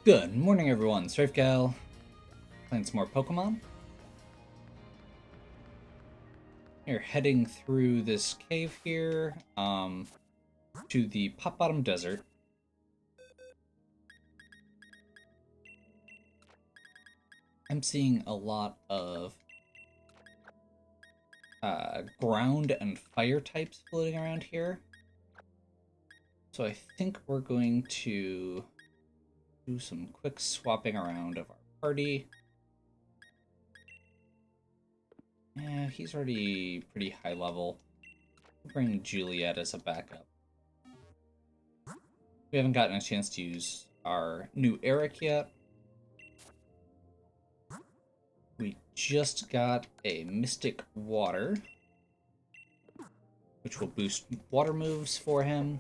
Good morning, everyone. StrafeGal playing some more Pokemon. You're heading through this cave here, to the Pot Bottom Desert. I'm seeing a lot of ground and fire types floating around here. So I think we're going to do some quick swapping around of our party. Yeah, he's already pretty high level. We'll bring Juliet as a backup. We haven't gotten a chance to use our new Eric yet. We just got a Mystic Water, which will boost water moves for him.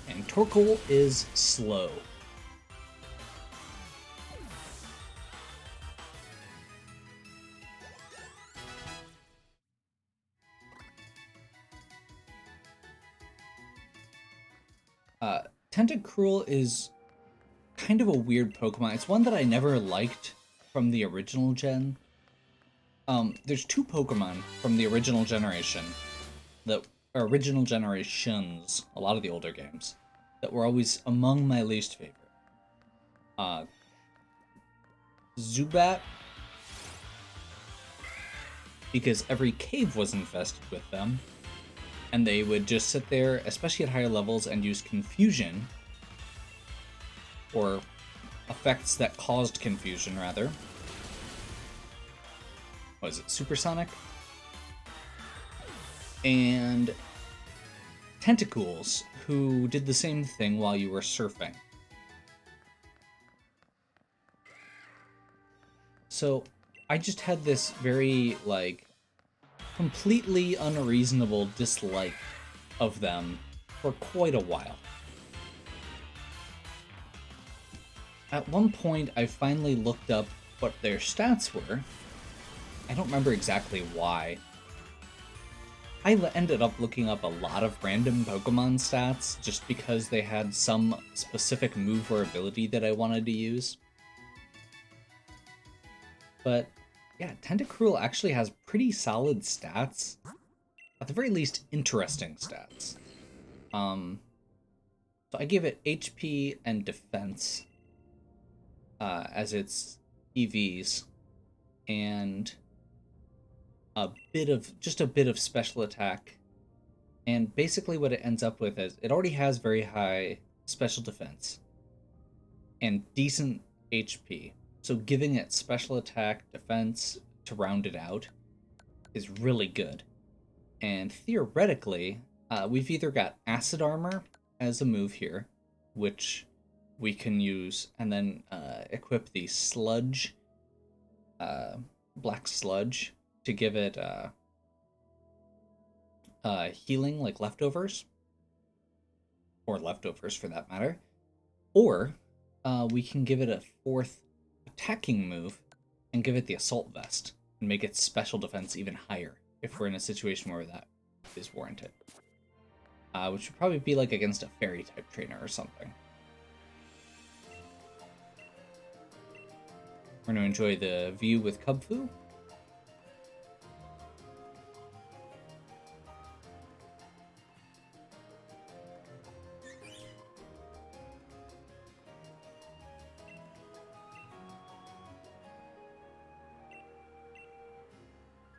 And Torkoal is slow. Tentacruel is kind of a weird Pokemon. It's one that I never liked from the original gen. There's two Pokemon from the original generation, the original generations, a lot of the older games, that were always among my least favorite. Zubat, because every cave was infested with them, and they would just sit there, especially at higher levels, and use confusion, or effects that caused confusion, rather. Was it Supersonic? And Tentacools, who did the same thing while you were surfing. So I just had this very, completely unreasonable dislike of them for quite a while. At one point, I finally looked up what their stats were. I don't remember exactly why. I ended up looking up a lot of random Pokemon stats just because they had some specific move or ability that I wanted to use. But yeah, Tentacruel actually has pretty solid stats. At the very least, interesting stats. So I give it HP and defense as its EVs, and a bit of special attack. And basically what it ends up with is it already has very high special defense and decent HP. So giving it special attack, defense to round it out is really good. And theoretically, we've either got Acid Armor as a move here, which we can use, and then equip the Sludge, Black Sludge, to give it healing, like leftovers, or leftovers for that matter. Or we can give it a fourth attacking move and give it the Assault Vest and make its special defense even higher if we're in a situation where that is warranted. Which would probably be like against a fairy type trainer or something. We're going to enjoy the view with Kubfu.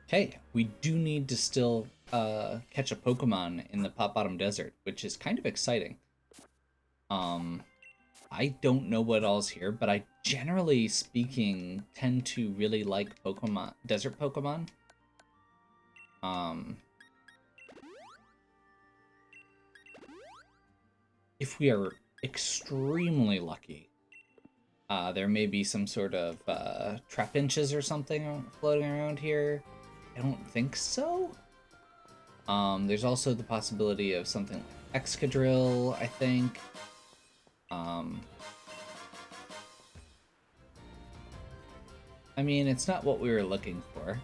Okay, we do need to still catch a Pokemon in the Pot Bottom Desert, which is kind of exciting. I don't know what all's here, but I generally speaking tend to really like Pokemon, desert Pokemon. If we are extremely lucky, there may be some sort of Trapinches or something floating around here. I don't think so. There's also the possibility of something like Excadrill, I think. I mean, it's not what we were looking for.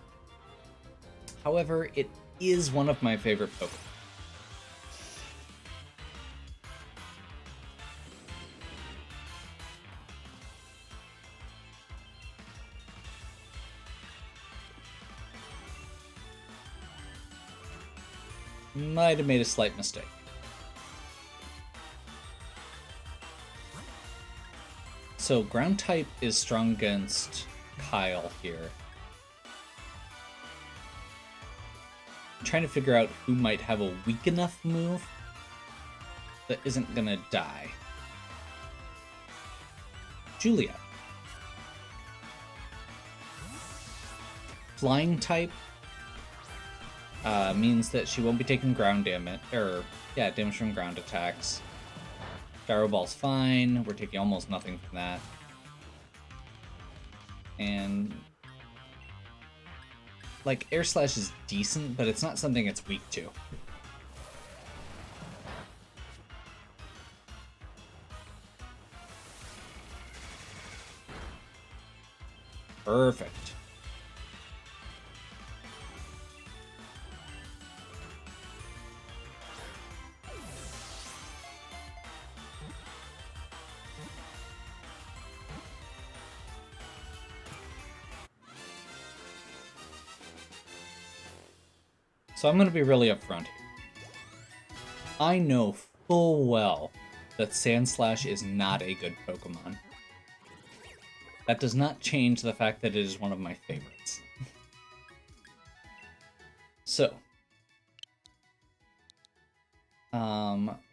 However, it is one of my favorite Pokemon. Might have made a slight mistake. So ground type is strong against Kyle here. I'm trying to figure out who might have a weak enough move that isn't gonna die. Julia. Flying type means that she won't be taking ground damage, damage from ground attacks. Gyro Ball's fine. We're taking almost nothing from that. And like Air Slash is decent, but it's not something it's weak to. Perfect. So I'm going to be really upfront here. I know full well that Sandslash is not a good Pokemon. That does not change the fact that it is one of my favorites. So,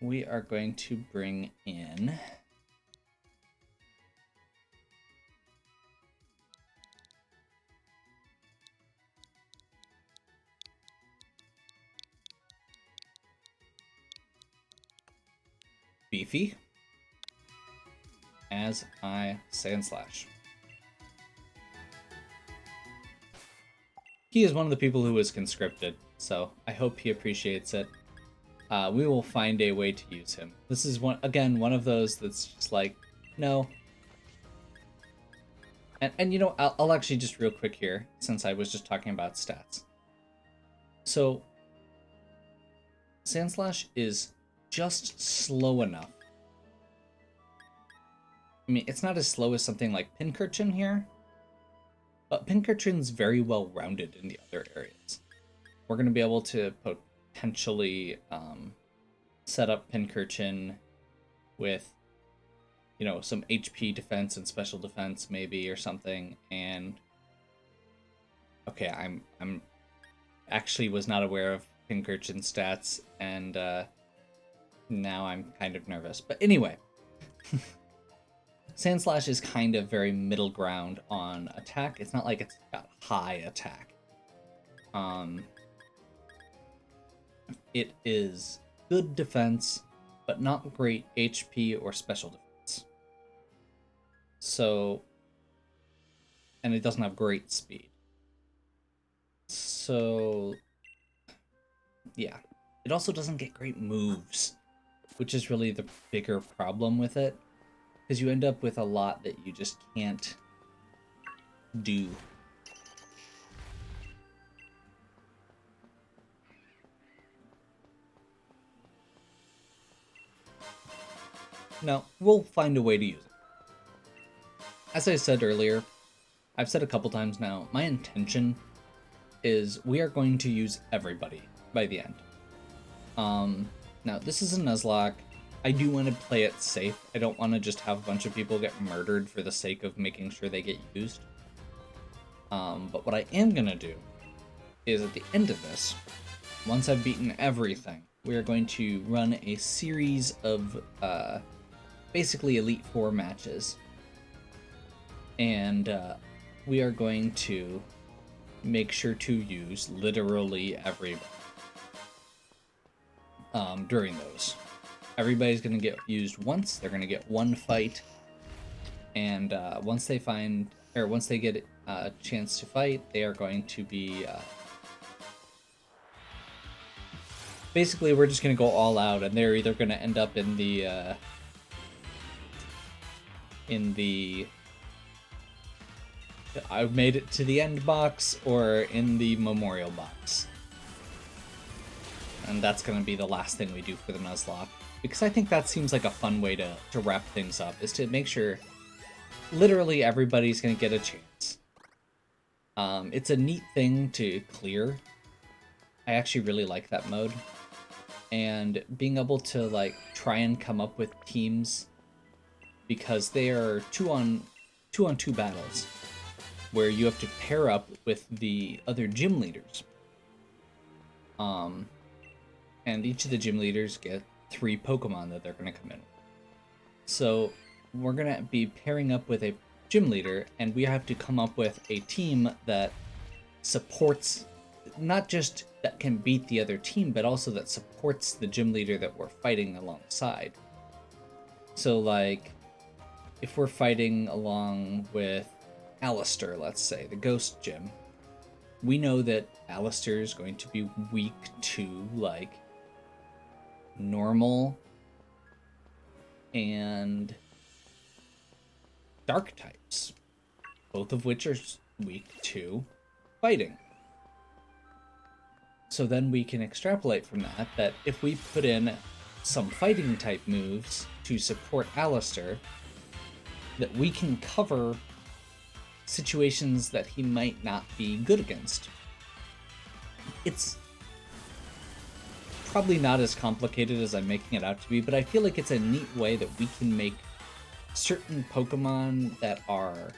we are going to bring in Beefy as my Sandslash. He is one of the people who was conscripted, so I hope he appreciates it. We will find a way to use him. This is one of those that's just like, no. And you know, I'll actually just real quick here, since I was just talking about stats. So, Sandslash is just slow enough. I mean, it's not as slow as something like Pincurchin here, but Pincurchin's very well rounded in the other areas. We're going to be able to potentially set up Pincurchin with, you know, some HP defense and special defense maybe or something. And okay, I'm actually was not aware of Pincurchin's stats, and now I'm kind of nervous. But anyway, Sandslash is kind of very middle ground on attack. It's not like it's got high attack. It is good defense, but not great HP or special defense. So, and it doesn't have great speed. So, yeah. It also doesn't get great moves, which is really the bigger problem with it. Because you end up with a lot that you just can't do. No, we'll find a way to use it. As I said earlier, I've said a couple times now, my intention is we are going to use everybody by the end. Now, this is a Nuzlocke. I do want to play it safe. I don't want to just have a bunch of people get murdered for the sake of making sure they get used. But what I am going to do is at the end of this, once I've beaten everything, we are going to run a series of basically Elite Four matches. And we are going to make sure to use literally everybody during those. Everybody's going to get used once. They're going to get one fight. And once they get a chance to fight, they are going to be... basically, we're just going to go all out, and they're either going to end up in the in the I've made it to the end box or in the memorial box. And that's going to be the last thing we do for the Nuzlocke. Because I think that seems like a fun way to wrap things up, is to make sure literally everybody's going to get a chance. It's a neat thing to clear. I actually really like that mode. And being able to like try and come up with teams, because they are two on two battles where you have to pair up with the other gym leaders. And each of the gym leaders get 3 Pokemon that they're going to come in. So we're going to be pairing up with a gym leader, and we have to come up with a team that supports, not just that can beat the other team, but also that supports the gym leader that we're fighting alongside. So like, if we're fighting along with Alistair, let's say, the Ghost Gym, we know that Alistair is going to be weak to, like, normal and dark types, both of which are weak to fighting. So then we can extrapolate from that if we put in some fighting type moves to support Alistair, that we can cover situations that he might not be good against. It's probably not as complicated as I'm making it out to be, but I feel like it's a neat way that we can make certain Pokemon that are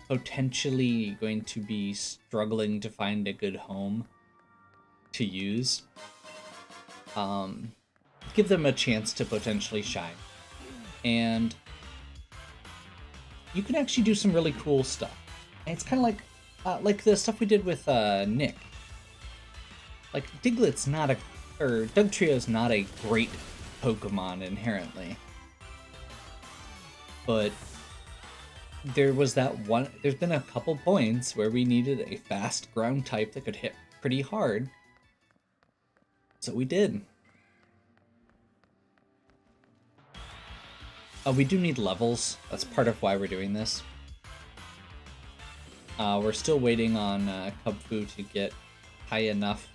potentially going to be struggling to find a good home to use, give them a chance to potentially shine. And you can actually do some really cool stuff. And it's kind of like the stuff we did with Nick. Like, Diglett's not or Dugtrio's not a great Pokemon inherently. But there's been a couple points where we needed a fast ground type that could hit pretty hard. So we did. We do need levels. That's part of why we're doing this. We're still waiting on Kubfu to get high enough.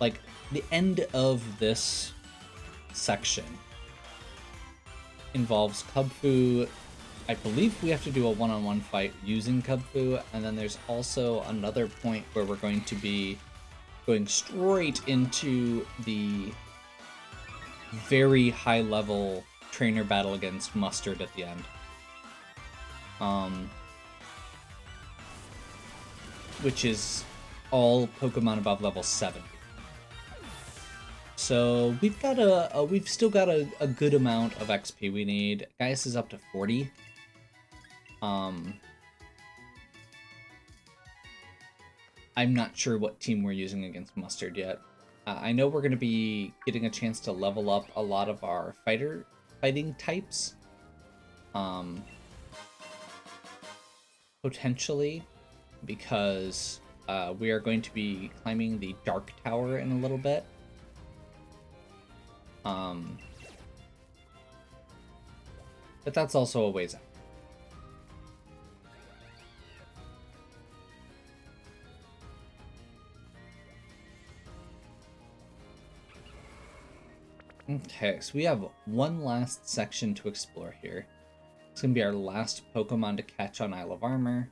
Like, the end of this section involves Kubfu. I believe we have to do a one-on-one fight using Kubfu, and then there's also another point where we're going to be going straight into the very high-level trainer battle against Mustard at the end. Which is all Pokemon above level 70. So we've still got a good amount of XP we need. Gaius is up to 40. I'm not sure what team we're using against Mustard yet. I know we're going to be getting a chance to level up a lot of our fighting types. Potentially, because we are going to be climbing the Dark Tower in a little bit. But that's also a ways out. Okay, so we have one last section to explore here. It's going to be our last Pokemon to catch on Isle of Armor.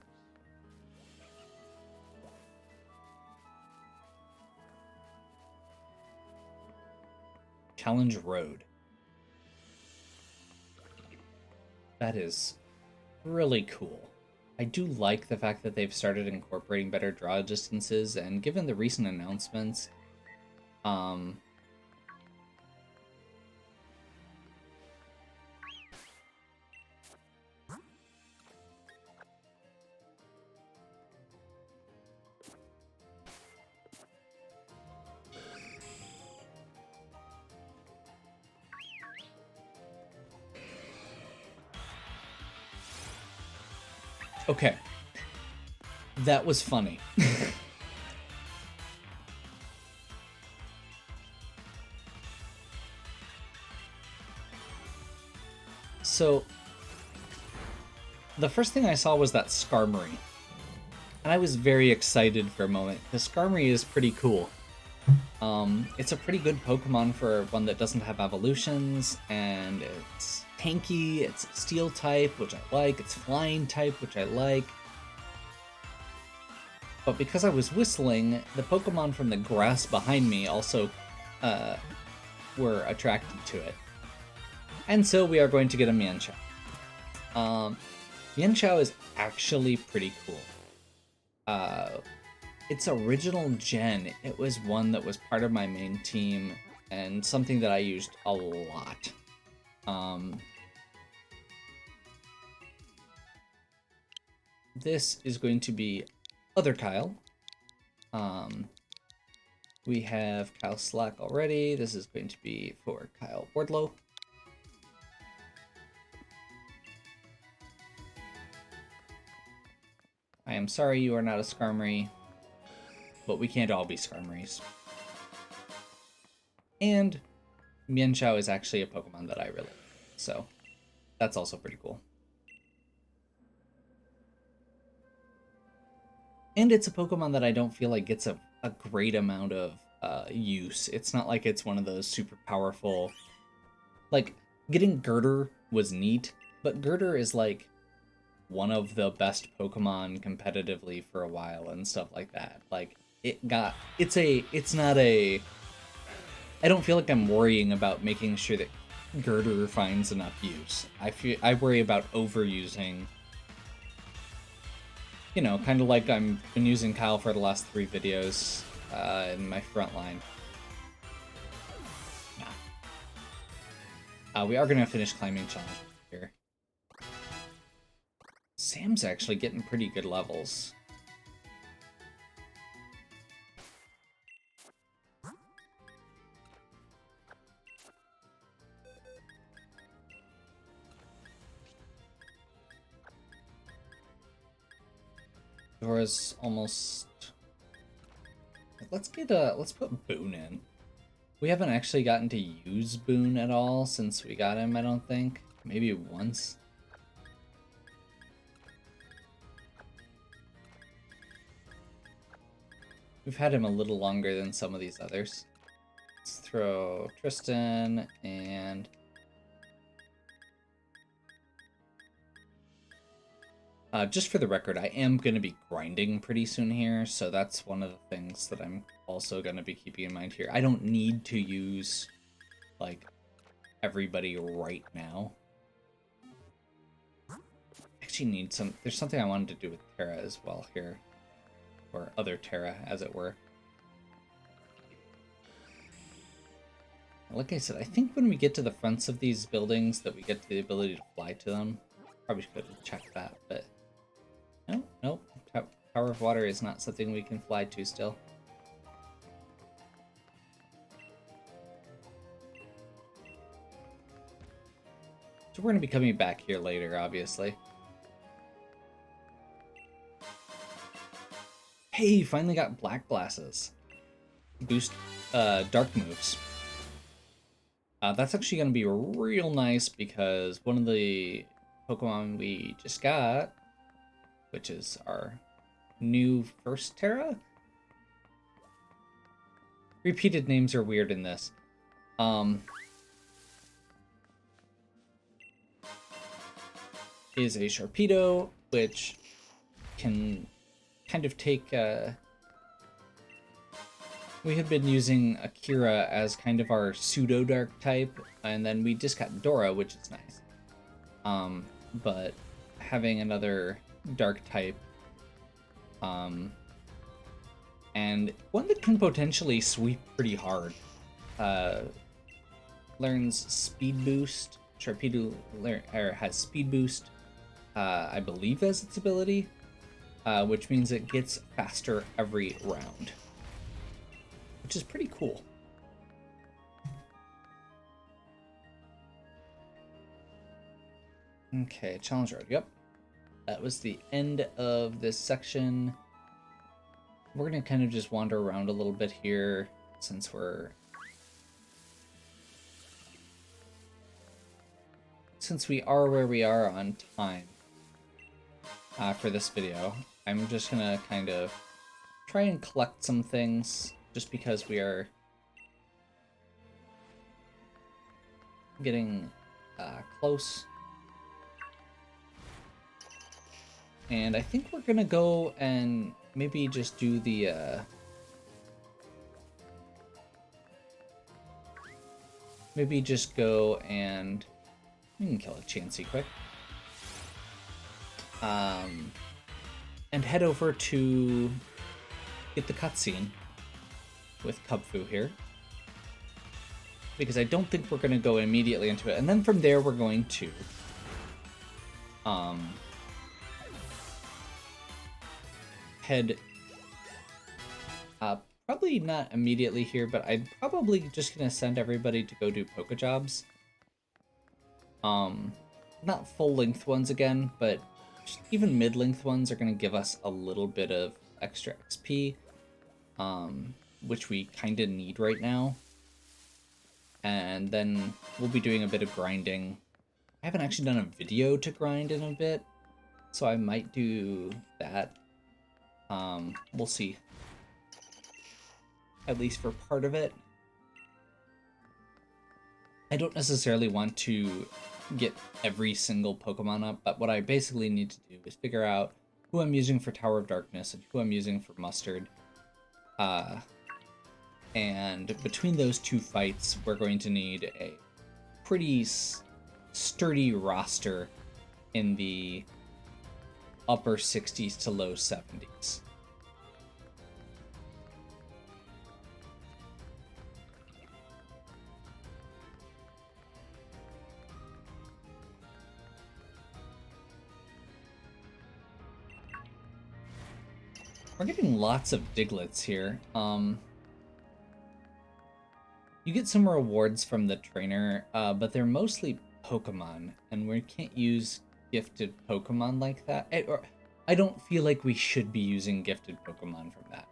Challenge Road. That is really cool. I do like the fact that they've started incorporating better draw distances, and given the recent announcements, okay. That was funny. So, the first thing I saw was that Skarmory. And I was very excited for a moment, because Skarmory is pretty cool. It's a pretty good Pokemon for one that doesn't have evolutions, and it's tanky, it's steel type, which I like, it's flying type, which I like. But because I was whistling, the Pokemon from the grass behind me also were attracted to it. And so we are going to get a Mienshao. Mienshao is actually pretty cool. Its original gen, it was one that was part of my main team and something that I used a lot. This is going to be Other Kyle. We have Kyle Slack already. This is going to be for Kyle Wardlow. I am sorry you are not a Skarmory, but we can't all be Skarmories. And Mienshao is actually a Pokemon that I really like, so that's also pretty cool. And it's a Pokemon that I don't feel like gets a great amount of use. It's not like it's one of those super powerful... Like, getting Girder was neat, but Girder is like one of the best Pokemon competitively for a while and stuff like that. Like, I don't feel like I'm worrying about making sure that Girder finds enough use. I worry about overusing. You know, kind of like I've been using Kyle for the last 3 videos in my front line. Nah. We are going to finish climbing challenge here. Sam's actually getting pretty good levels. Dora's almost... Let's put Boone in. We haven't actually gotten to use Boone at all since we got him, I don't think. Maybe once. We've had him a little longer than some of these others. Let's throw Tristan and... just for the record, I am going to be grinding pretty soon here, so that's one of the things that I'm also going to be keeping in mind here. I don't need to use, like, everybody right now. I actually need some... There's something I wanted to do with Terra as well here. Or other Terra, as it were. Like I said, I think when we get to the fronts of these buildings that we get the ability to fly to them. Probably should have checked that, but... Nope. Tower of Water is not something we can fly to still. So we're going to be coming back here later, obviously. Hey, finally got black glasses. Boost dark moves. That's actually going to be real nice because one of the Pokemon we just got, which is our new first Terra. Repeated names are weird in this. Is a Sharpedo, which can kind of take... We had been using Akira as kind of our pseudo-dark type, and then we just got Dora, which is nice. But having another dark type, and one that can potentially sweep pretty hard, learns Speed Boost. Sharpedo has Speed Boost, I believe, as its ability, which means it gets faster every round, which is pretty cool. Okay, Challenge Road, yep. That was the end of this section. We're going to kind of just wander around a little bit here, since we're since we are where we are on time for this video, I'm just gonna kind of try and collect some things just because we are getting close. And I think we're gonna go and maybe just do the maybe just go and we can kill a Chansey quick. And head over to get the cutscene with Kubfu here. Because I don't think we're going to go immediately into it. And then from there, we're going to head up. Probably not immediately here, but I'm probably just going to send everybody to go do Pokejobs. Not full-length ones again, but even mid-length ones are going to give us a little bit of extra XP, which we kind of need right now. And then we'll be doing a bit of grinding. I haven't actually done a video to grind in a bit, so I might do that. We'll see. At least for part of it. I don't necessarily want to get every single Pokemon up, but what I basically need to do is figure out who I'm using for Tower of Darkness and who I'm using for Mustard. And between those two fights, we're going to need a pretty sturdy roster in the upper 60s to low 70s. We're getting lots of Digletts here. You get some rewards from the trainer, but they're mostly Pokemon, and we can't use gifted Pokemon like that. I don't feel like we should be using gifted Pokemon from that.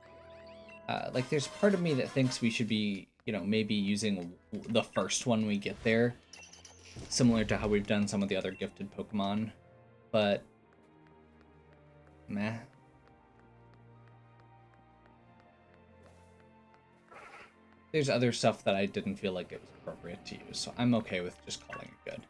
Like, there's part of me that thinks we should be, you know, maybe using the first one we get there, similar to how we've done some of the other gifted Pokemon, but meh. There's other stuff that I didn't feel like it was appropriate to use, so I'm okay with just calling it good.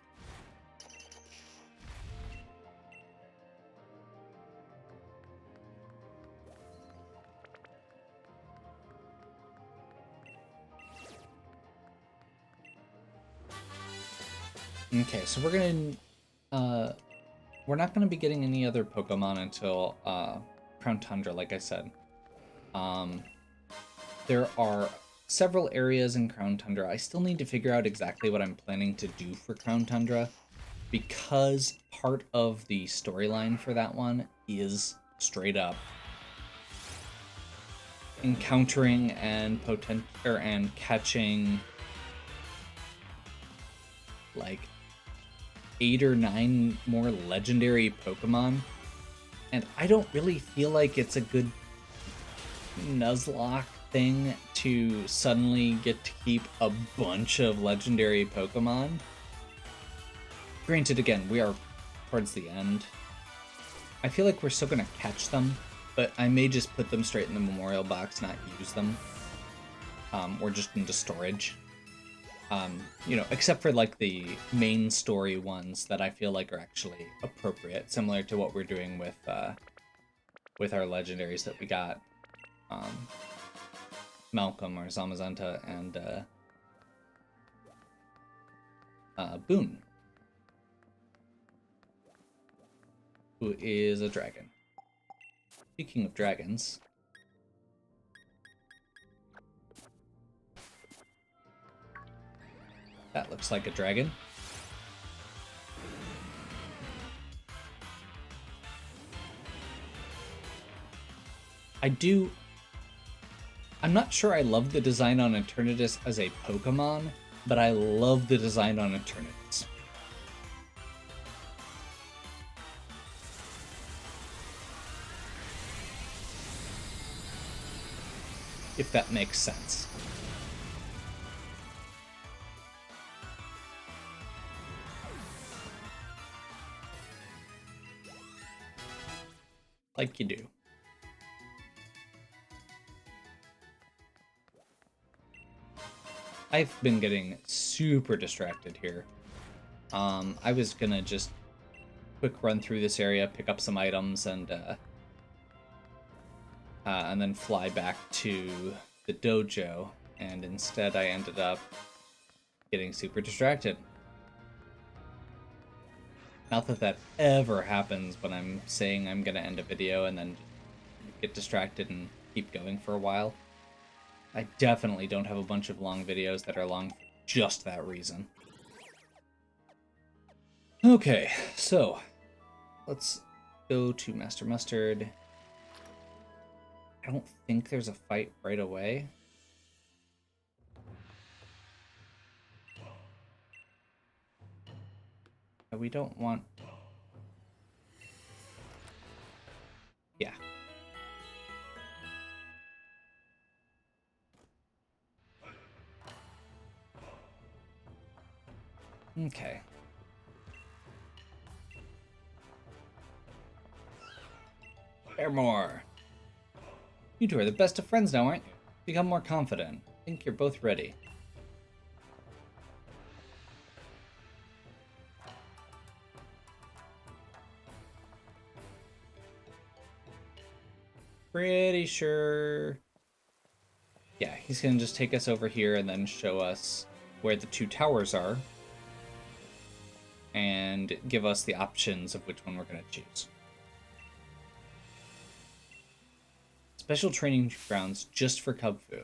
Okay, so we're not gonna be getting any other Pokemon until Crown Tundra, like I said. There are several areas in Crown Tundra. I still need to figure out exactly what I'm planning to do for Crown Tundra, because part of the storyline for that one is straight up encountering and catching like 8 or 9 more legendary Pokemon, and I don't really feel like it's a good Nuzlocke thing to suddenly get to keep a bunch of legendary Pokemon. Granted, again, we are towards the end. I feel like we're still gonna catch them, but I may just put them straight in the memorial box, not use them. Or just into storage. You know, except for like the main story ones that I feel like are actually appropriate, similar to what we're doing with our legendaries that we got. Malcolm or Zamazenta and Boone, who is a dragon. Speaking of dragons, that looks like a dragon. I'm not sure I love the design on Eternatus as a Pokemon, but I love the design on Eternatus. If that makes sense. like you do. I've been getting super distracted here. I was gonna just quick run through this area, pick up some items, and then fly back to the dojo. And instead, I ended up getting super distracted. Not that that ever happens when I'm saying I'm gonna end a video and then get distracted and keep going for a while. I definitely don't have a bunch of long videos that are long for just that reason. Okay, so let's go to Master Mustard. I don't think there's a fight right away. We don't want... Yeah. Okay. Paramore! You two are the best of friends now, aren't you? Become more confident. I think you're both ready. Pretty sure... Yeah, he's gonna just take us over here and then show us where the two towers are. And give us the options of which one we're gonna choose. Special training grounds just for Kung Fu.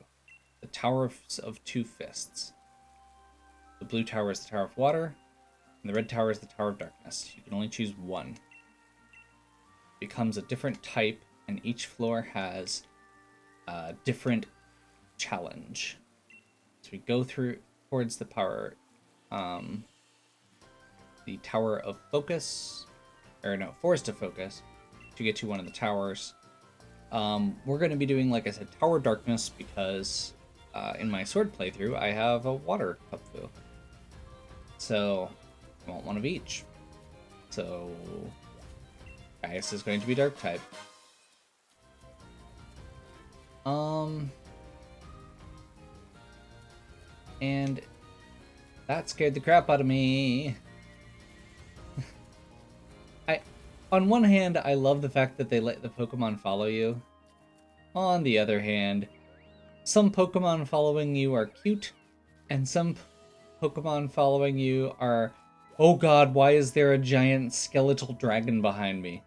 The Tower of Two Fists. The blue tower is the Tower of Water, and the red tower is the Tower of Darkness. You can only choose one. It becomes a different type, and each floor has a different challenge. So we go through towards the power, the Tower of Focus, or no, Forest of Focus, to get to one of the towers. We're going to be doing, like I said, Tower of Darkness because in my sword playthrough I have a water Kung Fu. So I want one of each. So Gaius is going to be Dark type. And that scared the crap out of me. On one hand, I love the fact that they let the Pokemon follow you. On the other hand, some Pokemon following you are cute, and some Pokemon following you are, oh god, why is there a giant skeletal dragon behind me?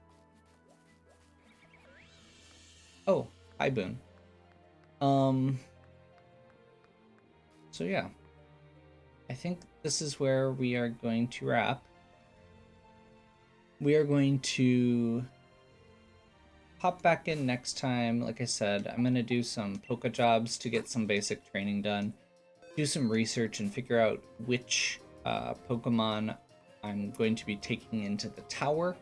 Oh, hi Boone. So yeah. I think this is where we are going to wrap. We are going to hop back in next time. Like I said, I'm going to do some Poké jobs to get some basic training done, do some research, and figure out which Pokemon I'm going to be taking into the tower,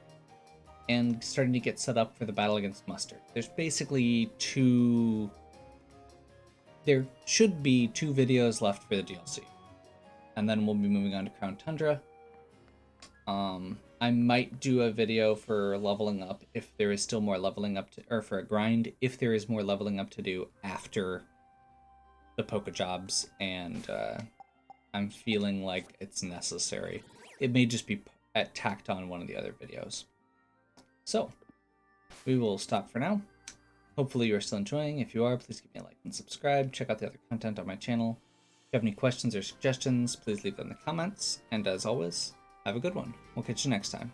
and starting to get set up for the battle against Mustard. There's basically there should be 2 videos left for the DLC, and then we'll be moving on to Crown Tundra. I might do a video for leveling up if there is still more leveling up to, or for a grind if there is more leveling up to do after the Poké jobs, and I'm feeling like it's necessary. It may just be tacked on one of the other videos. So we will stop for now. Hopefully you are still enjoying. If you are, please give me a like and subscribe. Check out the other content on my channel. If you have any questions or suggestions, please leave them in the comments. And as always, have a good one. We'll catch you next time.